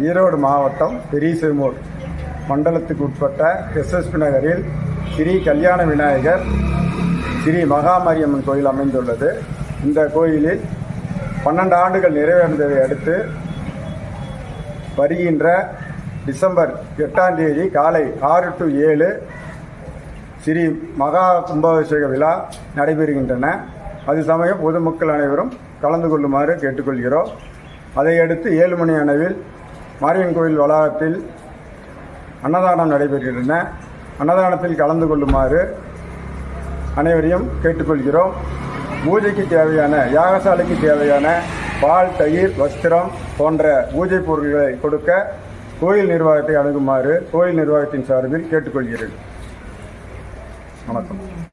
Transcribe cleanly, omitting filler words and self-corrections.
ஈரோடு மாவட்டம் பெரியசேமூர் மண்டலத்துக்கு உட்பட்ட எஸ்எஸ்பி நகரில் ஸ்ரீ கல்யாண விநாயகர் ஸ்ரீ மகாமாரியம்மன் கோயில் அமைந்துள்ளது. இந்த கோயிலில் 12 ஆண்டுகள் நிறைவேறதை அடுத்து வருகின்ற டிசம்பர் 8ஆம் தேதி காலை 6 to 7 ஸ்ரீ மகா கும்பாபிஷேக விழா நடைபெறுகின்றன. அது சமயம் பொதுமக்கள் அனைவரும் கலந்து கொள்ளுமாறு கேட்டுக்கொள்கிறோம். அதையடுத்து 7 மணி அளவில் மாரியம்மன் கோயில் வளாகத்தில் அன்னதானம் நடைபெறுகின்றன. அன்னதானத்தில் கலந்து கொள்ளுமாறு அனைவரையும் கேட்டுக்கொள்கிறோம். பூஜைக்கு தேவையான யாகசாலைக்கு தேவையான பால், தயிர், வஸ்திரம் போன்ற பூஜை பொருட்களை கொடுக்க கோயில் நிர்வாகத்தை அணுகுமாறு கோயில் நிர்வாகத்தின் சார்பில் கேட்டுக்கொள்கிறேன். வணக்கம்.